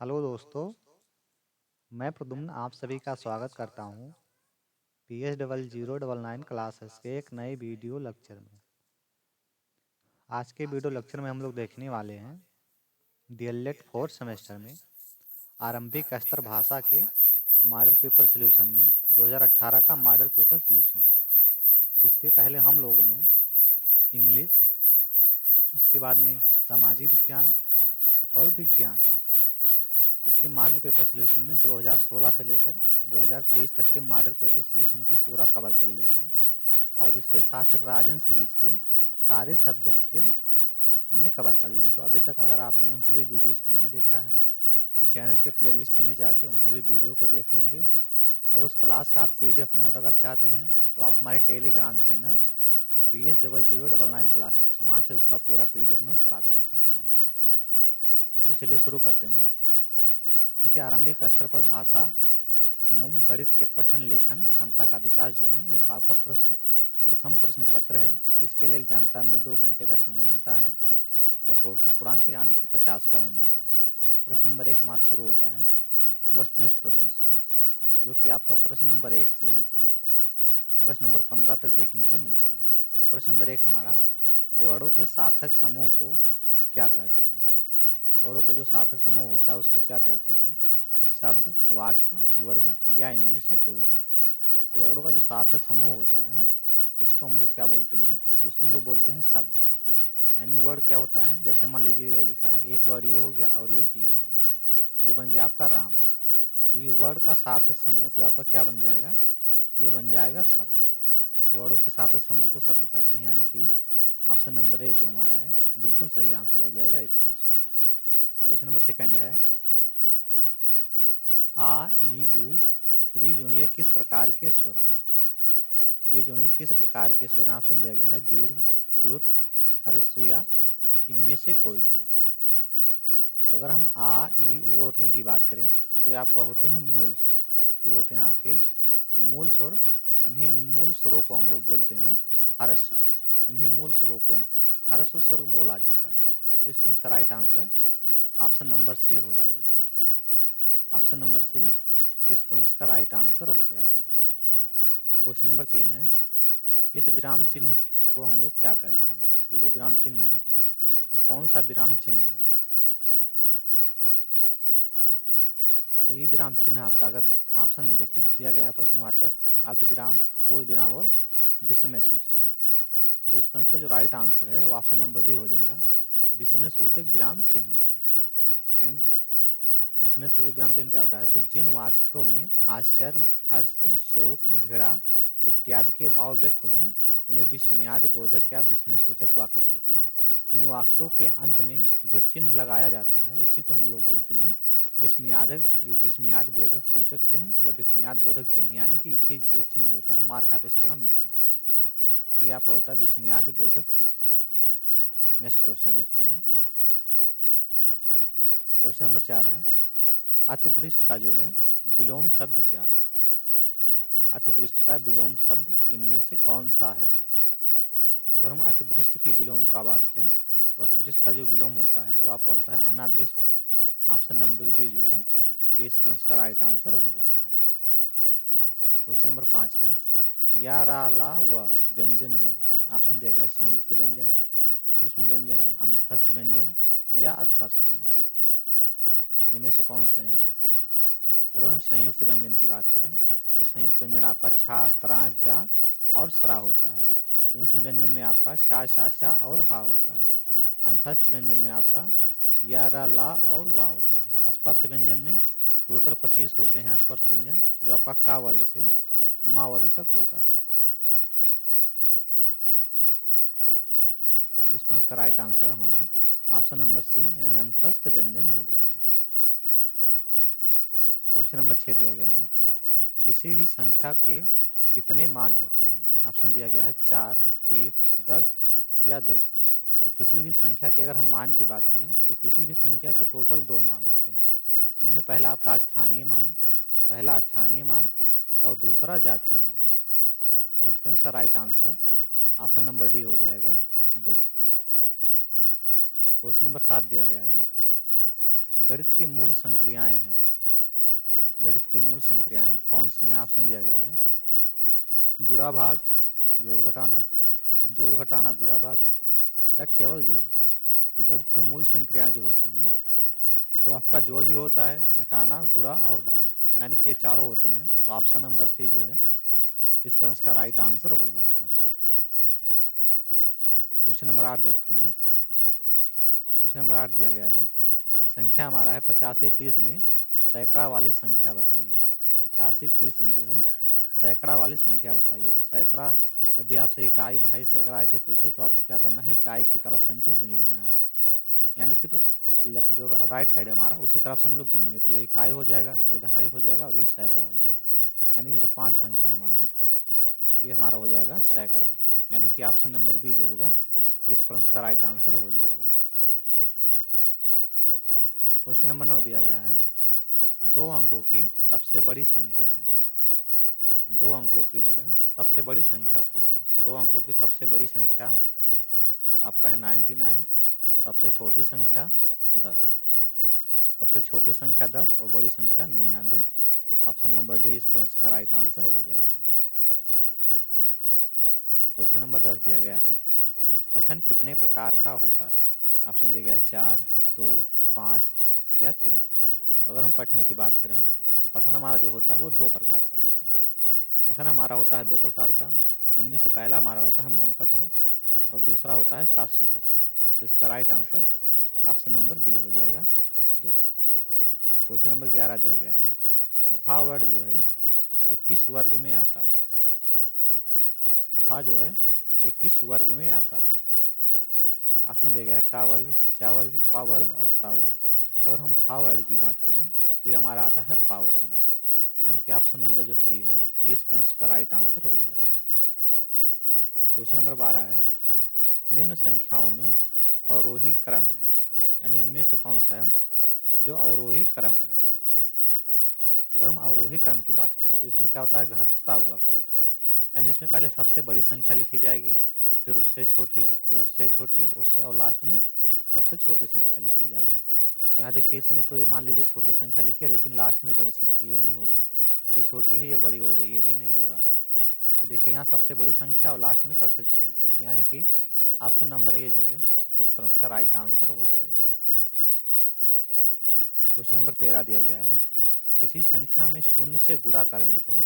Hello दोस्तों, मैं प्रद्युम्न आप सभी का स्वागत करता हूँ PS0099 क्लासेस के एक नए वीडियो लेक्चर में। आज के वीडियो लेक्चर में हम लोग देखने वाले हैं डीएलएड फोर्थ सेमेस्टर में आरंभिक स्तर भाषा के मॉडल पेपर सॉल्यूशन में 2018 का मॉडल पेपर सॉल्यूशन। इसके पहले हम लोगों ने इंग्लिश, उसके बाद में सामाजिक विज्ञान और विज्ञान, इसके मॉडल पेपर सॉल्यूशन में 2016 से लेकर 2023 तक के मॉडल पेपर सॉल्यूशन को पूरा कवर कर लिया है। और इसके साथ ही राजन सीरीज के सारे सब्जेक्ट के हमने कवर कर लिए हैं। तो अभी तक अगर आपने उन सभी वीडियोज़ को नहीं देखा है तो चैनल के प्लेलिस्ट में जाके उन सभी वीडियो को देख लेंगे। और उस क्लास का आप PDF नोट अगर चाहते हैं तो आप हमारे टेलीग्राम चैनल PS0099 क्लासेस, वहाँ से उसका पूरा PDF नोट प्राप्त कर सकते हैं। तो चलिए शुरू करते हैं। देखिए, आरंभिक स्तर पर भाषा एवं गणित के पठन लेखन क्षमता का विकास जो है, ये आपका प्रथम प्रश्न पत्र है, जिसके लिए एग्जाम टाइम में 2 घंटे का समय मिलता है और टोटल पूर्णांक यानी कि 50 का होने वाला है। प्रश्न नंबर 1 हमारा शुरू होता है वस्तुनिष्ठ प्रश्नों से, जो कि आपका प्रश्न नंबर 1 से प्रश्न नंबर 15 तक देखने को मिलते हैं। प्रश्न नंबर 1 हमारा, वर्णों के सार्थक समूह को क्या कहते हैं? वर्णों को जो सार्थक समूह होता है उसको क्या कहते हैं? शब्द, वाक्य, वर्ग या इनमें से कोई नहीं। तो वर्णों का जो सार्थक समूह होता है उसको हम लोग क्या बोलते हैं? तो उसको हम लोग बोलते हैं शब्द। यानी वर्ड क्या होता है, जैसे मान लीजिए ये लिखा है, एक वर्ड ये हो गया और एक ये हो गया, ये बन गया आपका राम। तो ये वर्ड का सार्थक समूह तो आपका क्या बन जाएगा? ये बन जाएगा शब्द। तो वर्णों के सार्थक समूह को शब्द कहते हैं, यानी कि ऑप्शन नंबर ए जो हमारा है बिल्कुल सही आंसर हो जाएगा इस प्रश्न का। क्वेश्चन नंबर 2 है, आ ई उ री जो है ये किस प्रकार के स्वर हैं? ये जो है किस प्रकार के स्वर हैं? ऑप्शन दिया गया है दीर्घ, प्लुत, ह्रस्व या इनमें से कोई नहीं। तो अगर हम आ ई उ और री की बात करें तो ये आपका होते हैं मूल स्वर। ये होते हैं आपके मूल स्वर। इन्हीं मूल स्वरों को हम लोग बोलते हैं ह्रस्व स्वर। इन्हीं मूल स्वरों को ह्रस्व स्वर बोला जाता है। तो इस प्रश्न का right answer option number C हो जाएगा। ऑप्शन नंबर सी इस प्रश्न का राइट आंसर हो जाएगा। क्वेश्चन नंबर 3 है, इस विराम चिन्ह को हम लोग क्या कहते हैं? ये जो विराम चिन्ह है ये कौन सा विराम चिन्ह है? तो ये विराम चिन्ह आपका अगर ऑप्शन में देखें तो दिया गया है प्रश्नवाचक, अल्प विराम, पूर्ण विराम और विषमय सूचक। तो इस प्रश्न का जो राइट आंसर है वो ऑप्शन नंबर डी हो जाएगा, विषमय सूचक विराम चिन्ह है। यानी विषमय सूचक विराम चिन्ह क्या होता है? तो जिन वाक्यों में आश्चर्य, हर्ष, शोक, घृणा इत्यादि के भाव व्यक्त हों उन्हें विस्मयादि बोधक या विस्मय सूचक वाक्य कहते हैं। इन वाक्यों के अंत में जो चिन्ह लगाया जाता है उसी को हम लोग बोलते हैं विस्मयाद बोधक सूचक चिन्ह या विस्मयाद बोधक चिन्ह। यानी कि इसी ये चिन्ह जो होता है मार्क ऑफ एक्सक्लेमेशन, ये आपका होता है विस्मयाद बोधक चिन्ह। नेक्स्ट क्वेश्चन देखते हैं। क्वेश्चन नंबर 4 है, अतिवृष्ट का जो है विलोम शब्द क्या है? अतिवृष्ट का विलोम शब्द इनमें से कौन सा है? अगर हम अतिवृष्ट की विलोम का बात करें तो अतिवृष्ट का जो विलोम होता है वो आपका होता है अनावृष्ट। ऑप्शन नंबर बी जो है ये इस प्रश्न का राइट आंसर हो जाएगा। क्वेश्चन नंबर 5 है, या रा ला व व्यंजन है। ऑप्शन दिया गया है संयुक्त व्यंजन, ऊष्म व्यंजन, अंतस्थ व्यंजन या स्पर्श व्यंजन। इनमें से कौन से हैं? तो अगर हम संयुक्त व्यंजन की बात करें तो संयुक्त व्यंजन आपका छा, त्रा, ज्ञा और सरा होता है। ऊष्म व्यंजन में आपका शा और हा होता है। अंतस्थ व्यंजन में आपका या, रा, ला और वा होता है। स्पर्श व्यंजन में टोटल 25 होते हैं स्पर्श व्यंजन, जो आपका का वर्ग से मा वर्ग तक होता है। तो इस प्रश्न का राइट आंसर हमारा ऑप्शन नंबर सी यानी अंतस्थ व्यंजन हो जाएगा। क्वेश्चन नंबर 6 दिया गया है, किसी भी संख्या के कितने मान होते हैं? ऑप्शन दिया गया है 4, 1, 10 या 2। तो किसी भी संख्या के अगर हम मान की बात करें तो किसी भी संख्या के टोटल 2 मान होते हैं, जिसमें पहला आपका स्थानीय मान, पहला स्थानीय मान और दूसरा जातीय मान। तो इस प्रश्न का right answer option number D हो जाएगा 2। क्वेश्चन नंबर 7 दिया गया है, गणित की मूल संक्रियाएं हैं, गणित की मूल संक्रियाएं कौन सी हैं? ऑप्शन दिया गया है गुणा भाग, जोड़ घटाना, जोड़ घटाना गुणा भाग, या केवल जोड़। तो गणित की मूल संक्रियाएं जो होती हैं तो आपका जोड़ भी होता है, घटाना, गुणा और भाग, यानी कि ये चारों होते हैं। तो ऑप्शन नंबर सी जो है इस प्रश्न का राइट आंसर हो जाएगा। क्वेश्चन नंबर 8 देखते हैं। क्वेश्चन नंबर 8 दिया गया है, संख्या हमारा है 85-30 में सैकड़ा वाली संख्या बताइए। 85-30 में जो है सैकड़ा वाली संख्या बताइए। तो सैकड़ा जब भी आपसे इकाई, दहाई, सैकड़ा ऐसे पूछे तो आपको क्या करना है, इकाई की तरफ से हमको गिन लेना है, यानी कि जो राइट साइड है हमारा उसी तरफ से हम लोग गिनेंगे। तो ये इकाई हो जाएगा, ये दहाई हो जाएगा और ये सैकड़ा हो जाएगा, यानी कि जो 5 संख्या है हमारा ये हमारा हो जाएगा सैकड़ा, यानी कि ऑप्शन नंबर बी जो होगा इस प्रश्न का राइट आंसर हो जाएगा। क्वेश्चन नंबर 9 दिया गया है, 2 अंकों की सबसे बड़ी संख्या है। 2 अंकों की जो है सबसे बड़ी संख्या कौन है? तो 2 अंकों की सबसे बड़ी संख्या आपका है 99, सबसे छोटी संख्या 10, सबसे छोटी संख्या 10 और बड़ी संख्या 99। ऑप्शन नंबर डी इस प्रश्न का राइट आंसर हो जाएगा। क्वेश्चन नंबर 10 दिया गया है, पठन कितने प्रकार का होता है? ऑप्शन दिया गया है 4, 2, 5 या 3। तो अगर हम पठन की बात करें तो पठन हमारा जो होता है वो 2 प्रकार का होता है। पठन हमारा होता है 2 प्रकार का, जिनमें से पहला हमारा होता है मौन पठन और दूसरा होता है सात स्वर पठन। तो इसका right answer option number B हो जाएगा 2। क्वेश्चन नंबर 11 दिया गया है, भा वर्ड जो है ये किस वर्ग में आता है? भा जो है ये किस वर्ग में आता है? ऑप्शन दिया गया है टा वर्ग, चा वर्ग, पा वर्ग और ता वर्ग। तो अगर हम भा वर्ग की बात करें तो ये हमारा आता है पा वर्ग में, यानी कि ऑप्शन नंबर जो सी है ये इस प्रश्न का राइट आंसर हो जाएगा। क्वेश्चन नंबर 12 है, निम्न संख्याओं में अवरोही क्रम है, यानी इनमें से कौन सा है जो अवरोही क्रम है? तो अगर हम अवरोही क्रम की बात करें तो इसमें क्या होता है, घटता हुआ क्रम, यानी इसमें पहले सबसे बड़ी संख्या लिखी जाएगी, फिर उससे छोटी, फिर उससे छोटी, उससे और लास्ट में सबसे छोटी संख्या लिखी जाएगी। तो यहाँ देखिए इसमें तो मान लीजिए छोटी संख्या लिखी है लेकिन लास्ट में बड़ी संख्या, ये नहीं होगा। ये छोटी है ये बड़ी हो गई, ये भी नहीं होगा। ये देखिए यहाँ सबसे बड़ी संख्या और लास्ट में सबसे छोटी संख्या, यानी कि ऑप्शन नंबर ए जो है इस प्रश्न का राइट आंसर हो जाएगा। क्वेश्चन नंबर 13 दिया गया है, किसी संख्या में शून्य से गुणा करने पर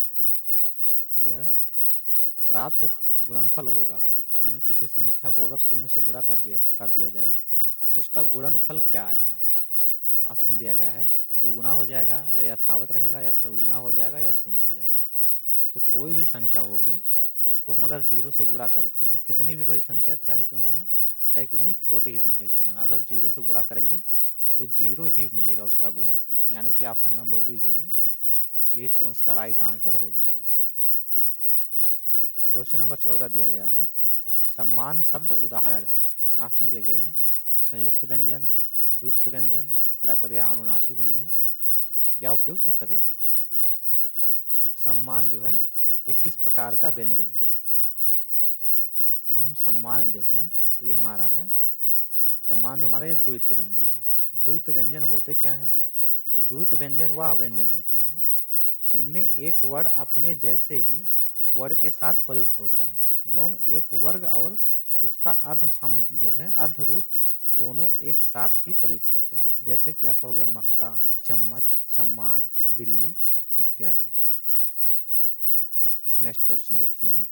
जो है प्राप्त गुणनफल होगा, यानी किसी संख्या को अगर शून्य से गुणा कर दिया जाए तो उसका गुणनफल क्या आएगा? ऑप्शन दिया गया है दुगुना हो जाएगा, या यथावत रहेगा, या चौगुना हो जाएगा, या शून्य हो जाएगा। तो कोई भी संख्या होगी उसको हम अगर जीरो से गुणा करते हैं, कितनी भी बड़ी संख्या चाहे क्यों ना हो, चाहे कितनी छोटी ही संख्या क्यों ना हो, अगर जीरो से गुणा करेंगे तो जीरो ही मिलेगा उसका गुणनफल, यानी कि ऑप्शन नंबर डी जो है ये इस प्रश्न का राइट आंसर हो जाएगा। क्वेश्चन नंबर 14 दिया गया है, सम्मान शब्द उदाहरण है। ऑप्शन दिया गया है संयुक्त व्यंजन, द्वित्व व्यंजन, फिर आपका दिया अनुनासिक व्यंजन या उपयुक्त सभी। सम्मान जो है ये किस प्रकार का व्यंजन है? तो अगर हम सम्मान देखें तो ये हमारा है, सम्मान जो हमारा ये द्वित्व व्यंजन है। द्वित्व व्यंजन होते क्या हैं? तो द्वित्व व्यंजन वह व्यंजन होते हैं जिनमें एक वर्ण अपने जैसे ही वर्ण के साथ प्रयुक्त होता है एवं एक वर्ग और उसका अर्ध जो है अर्ध रूप दोनों एक साथ ही प्रयुक्त होते हैं, जैसे कि आपका हो गया मक्का, चम्मच, सम्मान, बिल्ली इत्यादि। नेक्स्ट क्वेश्चन देखते हैं।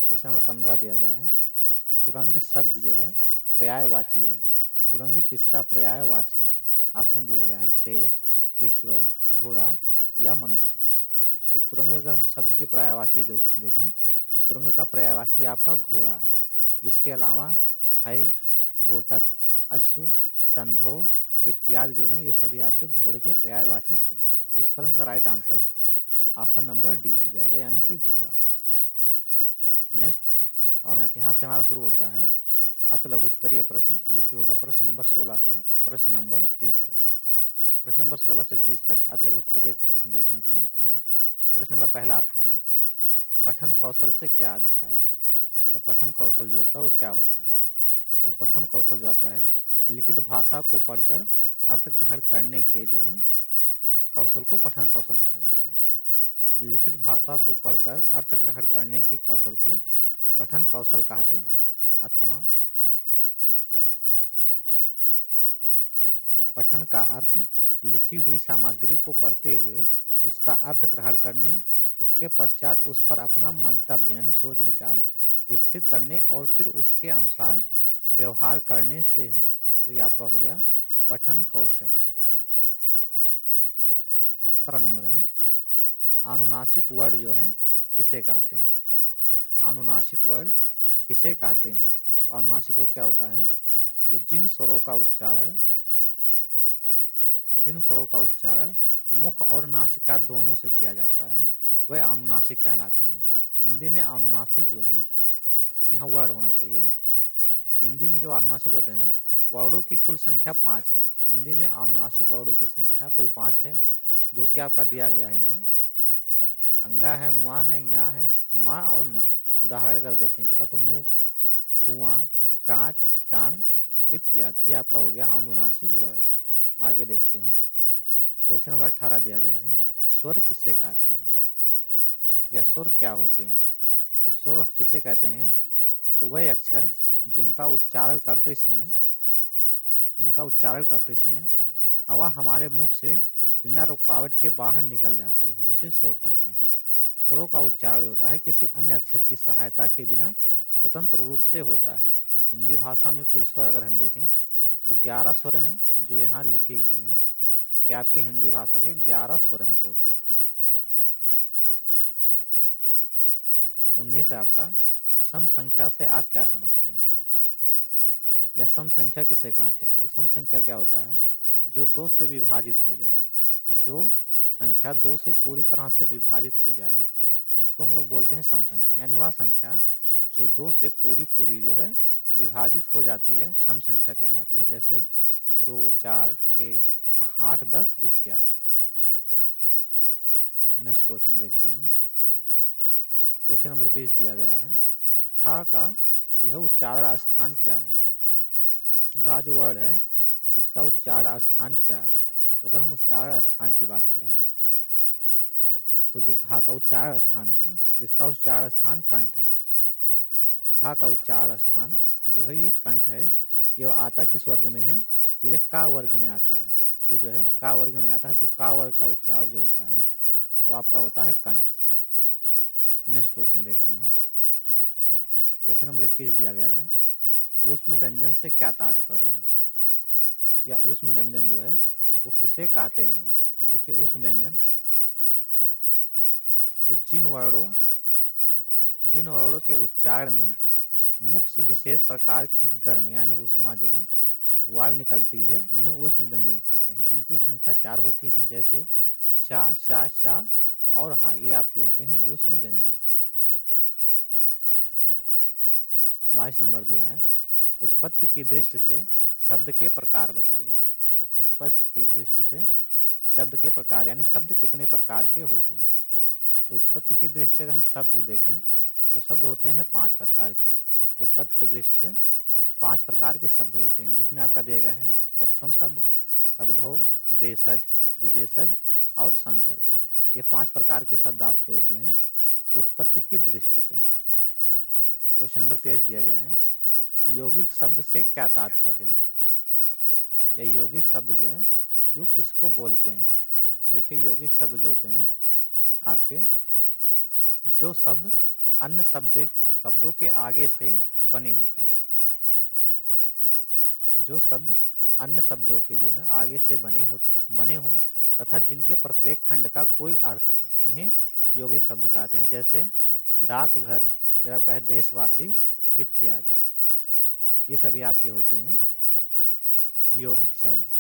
क्वेश्चन नंबर 15 दिया गया है, तुरंग शब्द जो है पर्यायवाची है। तुरंग किसका पर्यायवाची है? ऑप्शन दिया गया है शेर, ईश्वर, घोड़ा या मनुष्य। तो तुरंग अगर हम शब्द की पर्यायवाची देखें तो तुरंग का पर्यायवाची आपका घोड़ा है। इसके अलावा है घोटक, अश्व, संधो इत्यादि जो है ये सभी आपके घोड़े के पर्यायवाची शब्द हैं। तो इस प्रश्न का right answer option number D हो जाएगा, यानी कि घोड़ा। नेक्स्ट और यहाँ से हमारा शुरू होता है अत लघुत्तरीय प्रश्न, जो कि होगा प्रश्न नंबर 16 से प्रश्न नंबर 30 तक। प्रश्न नंबर 16 से 30 तक अत लघुत्तरीय प्रश्न देखने को मिलते हैं। प्रश्न नंबर पहला आपका है, पठन कौशल से क्या अभिप्राय है, या पठन कौशल जो होता है वो क्या होता है? तो पठन कौशल जो आपका है, लिखित भाषा को पढ़कर अर्थ ग्रहण करने के जो है कौशल को पठन कौशल कहा जाता है। लिखित भाषा को पढ़कर अर्थ ग्रहण करने के कौशल को पठन कौशल कहते हैं। अथवा पठन का अर्थ लिखी हुई सामग्री को पढ़ते हुए उसका अर्थ ग्रहण करने, उसके पश्चात उस पर अपना मंतव्य यानी सोच विचार स्थित करने और फिर उसके अनुसार व्यवहार करने से है। तो ये आपका हो गया पठन कौशल। 17 नंबर है, अनुनासिक वर्ण जो है किसे कहते हैं? अनुनासिक वर्ण किसे कहते हैं? तो अनुनासिक वर्ण क्या होता है? तो जिन स्वरों का उच्चारण मुख और नासिका दोनों से किया जाता है वह अनुनासिक कहलाते हैं। हिंदी में अनुनासिक जो है, यहाँ वर्ड होना चाहिए। हिंदी में जो अनुनासिक होते हैं वर्डों की कुल संख्या 5 है। हिंदी में अनुनासिक वर्डों की संख्या कुल 5 है, जो कि आपका दिया गया है यहाँ। अंगा है, उआ है, या है, माँ और ना। उदाहरण अगर देखें इसका तो मुख, कुआं, कांच, टांग इत्यादि, ये आपका हो गया अनुनासिक वर्ण। आगे देखते हैं, क्वेश्चन नंबर 18 दिया गया है, स्वर किसे कहते हैं या स्वर क्या होते हैं? तो स्वर किसे कहते हैं? तो वह अक्षर जिनका उच्चारण करते समय हवा हमारे मुख से बिना रुकावट के बाहर निकल जाती है, उसे स्वर कहते हैं। स्वरों का उच्चारण होता है किसी अन्य अक्षर की सहायता के बिना स्वतंत्र रूप से होता है। हिंदी भाषा में कुल स्वर अगर हम देखें तो 11 स्वर हैं जो यहाँ लिखे हुए हैं। ये आपके हिंदी भाषा के 11 स्वर हैं टोटल। 19 है आपका, सम संख्या से आप क्या समझते हैं या सम संख्या किसे कहते हैं? तो सम संख्या क्या होता है? जो 2 से विभाजित हो जाए। तो जो संख्या 2 से पूरी तरह से विभाजित हो जाए उसको हम लोग बोलते हैं सम संख्या, यानी वह संख्या जो 2 से पूरी जो है विभाजित हो जाती है सम संख्या कहलाती है। जैसे 2, 4, 6, 8, 10 इत्यादि। नेक्स्ट क्वेश्चन देखते हैं, क्वेश्चन नंबर 20 दिया गया है, घा का जो है उच्चारण स्थान क्या है? घा जो वर्ड है इसका उच्चारण स्थान क्या है? तो अगर हम उच्चारण स्थान की बात करें तो जो घा का उच्चारण स्थान है इसका उच्चारण स्थान कंठ है। घा का उच्चारण स्थान जो है ये कंठ है। ये आता किस वर्ग में है? तो ये का वर्ग में आता है। ये जो है का वर्ग में आता है, तो का वर्ग का उच्चारण जो होता है वो आपका होता है कंठ से। नेक्स्ट क्वेश्चन देखते हैं, क्वेश्चन नंबर 21 दिया गया है, ऊष्म व्यंजन से क्या तात्पर्य है या ऊष्म व्यंजन जो है वो किसे कहते हैं? तो देखिए ऊष्म व्यंजन तो जिन वर्णों के उच्चारण में मुख से विशेष प्रकार की गर्म यानी ऊष्मा जो है वायु निकलती है उन्हें ऊष्म व्यंजन कहते हैं। इनकी संख्या 4 होती है, जैसे शा, शा, शा और हा, ये आपके होते हैं ऊष्म व्यंजन। 22 नंबर दिया है, उत्पत्ति की दृष्टि से शब्द के प्रकार बताइए। उत्पत्ति की दृष्टि से शब्द के प्रकार यानी शब्द कितने प्रकार के होते हैं? तो उत्पत्ति की दृष्टि से अगर हम शब्द देखें तो शब्द होते हैं 5 प्रकार के। उत्पत्ति की दृष्टि से 5 प्रकार के शब्द होते हैं, जिसमें आपका दिया गया है तत्सम शब्द, तद्भव, देशज, विदेशज और संकर। ये 5 प्रकार के शब्द आपके होते हैं उत्पत्ति की दृष्टि से। क्वेश्चन नंबर 23 दिया गया है, यौगिक शब्द से क्या तात्पर्य है या यौगिक शब्द जो है यो किसको बोलते हैं? तो देखिए यौगिक शब्द जो होते हैं आपके जो शब्द अन्य शब्दों के आगे से बने होते हैं, जो शब्द अन्य शब्दों के जो है आगे से बने हो तथा जिनके प्रत्येक खंड का कोई अर्थ हो उन्हें यौगिक शब्द कहते हैं। जैसे डाकघर, फिर आपका है देशवासी इत्यादि, ये सभी आपके होते हैं यौगिक शब्द।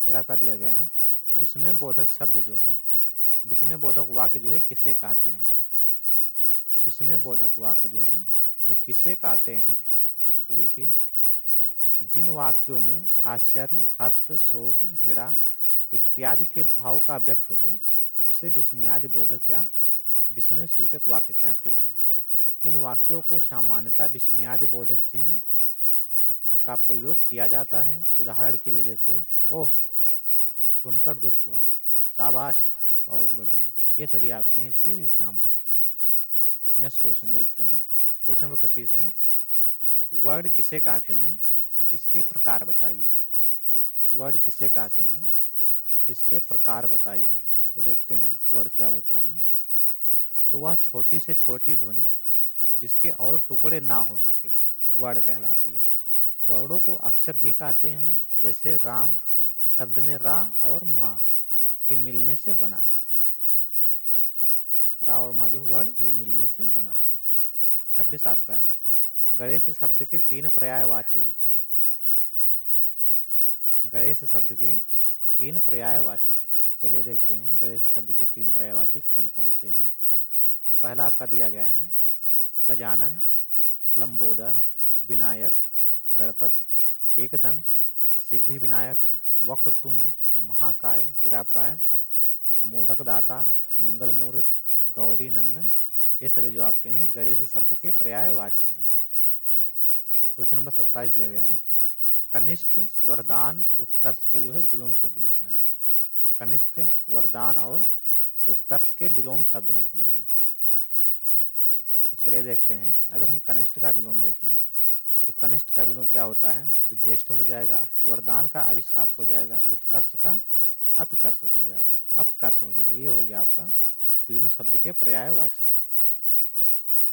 फिर आपका दिया गया है, विस्मय बोधक शब्द जो है, विस्मय बोधक वाक्य जो है किसे कहते हैं? विस्मय बोधक वाक्य जो है ये किसे कहते हैं? तो देखिए जिन वाक्यों में आश्चर्य, हर्ष, शोक, घृणा इत्यादि के भाव का व्यक्त हो उसे विस्मयादि बोधक या विस्मय सूचक वाक्य कहते हैं। इन वाक्यों को सामान्यतः विस्मयादि बोधक चिन्ह का प्रयोग किया जाता है। उदाहरण के लिए जैसे ओह, सुनकर दुख हुआ, शाबाश, बहुत बढ़िया। ये सभी आपके हैं इसके एग्जाम्पल। नेक्स्ट क्वेश्चन देखते हैं। क्वेश्चन नंबर 25 है, वर्ड किसे कहते हैं, इसके प्रकार बताइए। वर्ड किसे कहते हैं, इसके प्रकार बताइए। तो देखते हैं वर्ड क्या होता है। तो वह छोटी से छोटी ध्वनि जिसके और टुकड़े ना हो सके वर्ड कहलाती है। वर्डों को अक्षर भी कहते हैं, जैसे राम शब्द में रा और माँ के मिलने से बना है। रा और माँ जो वर्ड ये मिलने से बना है। 26 आपका है, गणेश शब्द के 3 पर्यायवाची लिखिए। गणेश शब्द के 3 पर्यायवाची। तो चलिए देखते हैं गणेश शब्द के 3 पर्यायवाची कौन कौन से हैं। तो पहला आपका दिया गया है गजानन, लंबोदर, विनायक, गणपत, एकदंत, सिद्धि विनायक, वक्रतुंड, महाकाय। फिर आपका है मोदक दाता, मंगल मूर्त, गौरी नंदन। ये सभी जो आपके हैं गणेश शब्द के पर्यायवाची हैं। क्वेश्चन नंबर 27 दिया गया है, कनिष्ठ, वरदान, उत्कर्ष के जो है विलोम शब्द लिखना है। कनिष्ठ, वरदान और उत्कर्ष के विलोम शब्द लिखना है। तो चलिए देखते हैं। अगर हम कनिष्ठ का विलोम देखें तो कनिष्ठ का विलोम क्या होता है, तो ज्येष्ठ हो जाएगा, वरदान का अभिशाप हो जाएगा, उत्कर्ष का अपकर्ष हो जाएगा, अपकर्ष हो जाएगा। ये हो गया आपका तीनों शब्द के पर्यायवाची।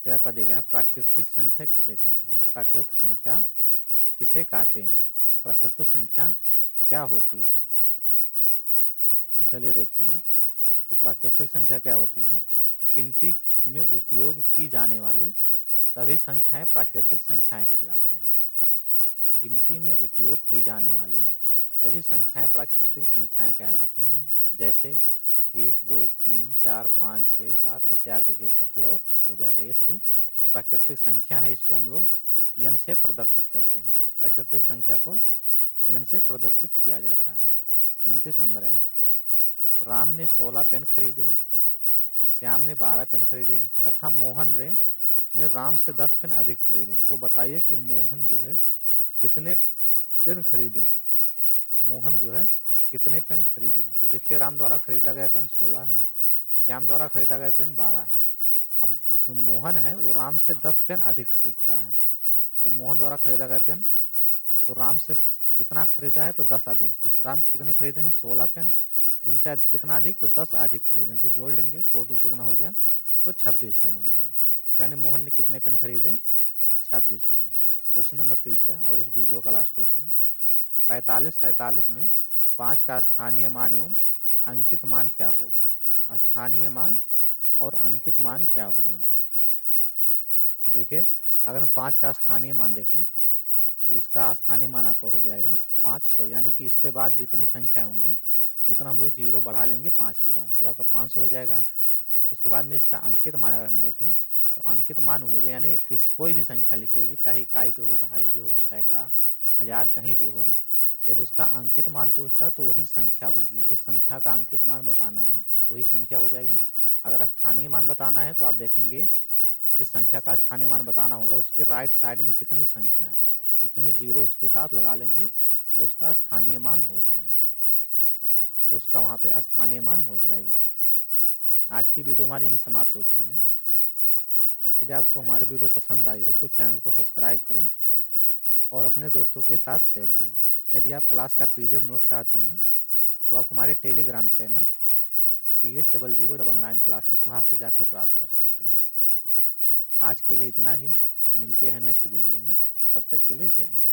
फिर आपका दिया गया है प्राकृतिक संख्या किसे कहते हैं। प्राकृत संख्या किसे कहते हैं या प्राकृत संख्या क्या होती है। तो चलिए देखते हैं। तो प्राकृतिक संख्या क्या होती है, गिनती में उपयोग की जाने वाली सभी संख्याएं प्राकृतिक संख्याएं कहलाती हैं। गिनती में उपयोग की जाने वाली सभी संख्याएं प्राकृतिक संख्याएं कहलाती हैं। जैसे 1, 2, 3, 4, 5, 6, 7 ऐसे आगे के करके और हो जाएगा। ये सभी प्राकृतिक संख्या है। इसको हम लोग यन से प्रदर्शित करते हैं। प्राकृतिक संख्या को यन से प्रदर्शित किया जाता है। 29 नंबर है, राम ने 16 पेन खरीदे, श्याम ने 12 पेन खरीदे तथा मोहन ने राम से 10 पेन अधिक खरीदे। तो बताइए कि मोहन जो है कितने पेन खरीदे। मोहन जो है कितने पेन खरीदे। तो देखिए राम द्वारा खरीदा गया पेन 16 है, श्याम द्वारा खरीदा गया पेन 12 है। अब जो मोहन है वो राम से 10 पेन अधिक खरीदता है। तो मोहन द्वारा खरीदा गया पेन तो राम से कितना खरीदा है, तो 10 अधिक। तो राम कितने खरीदे हैं, 16 पेन। इनसे कितना अधिक, तो 10 अधिक खरीदे हैं। तो जोड़ लेंगे, टोटल कितना हो गया, तो 26 पेन हो गया। यानी मोहन ने कितने पेन खरीदे, 26 पेन। क्वेश्चन नंबर 30 है और इस वीडियो का लास्ट क्वेश्चन, 45-47 में 5 का स्थानीय मान एवं अंकित मान क्या होगा। स्थानीय मान और अंकित मान क्या होगा। तो देखिए अगर हम 5 का स्थानीय मान देखें तो इसका स्थानीय मान आपका हो जाएगा 500। यानी कि इसके बाद जितनी संख्या होंगी उतना हम लोग जीरो बढ़ा लेंगे 5 के बाद, तो आपका 500 हो जाएगा। उसके बाद में इसका अंकित मान अगर हम देखें तो अंकित मान होगा, यानी किसी कोई भी संख्या लिखी होगी, चाहे इकाई पे हो, दहाई पे हो, सैकड़ा, हजार, कहीं पे हो, यदि उसका अंकित मान पूछता है तो वही संख्या होगी। जिस संख्या का अंकित मान बताना है वही संख्या हो जाएगी। अगर स्थानीय मान बताना है तो आप देखेंगे जिस संख्या का स्थानीय मान बताना होगा उसके राइट साइड में कितनी संख्या है उतनी जीरो उसके साथ लगा लेंगे, उसका स्थानीय मान हो जाएगा। तो उसका वहाँ पे स्थानीय मान हो जाएगा। आज की वीडियो हमारी यहीं समाप्त होती है। यदि आपको हमारी वीडियो पसंद आई हो तो चैनल को सब्सक्राइब करें और अपने दोस्तों के साथ शेयर करें। यदि आप क्लास का PDF नोट चाहते हैं तो आप हमारे टेलीग्राम चैनल PS0099 क्लासेस वहाँ से जाके प्राप्त कर सकते हैं। आज के लिए इतना ही, मिलते हैं नेक्स्ट वीडियो में। तब तक के लिए जय हिंद।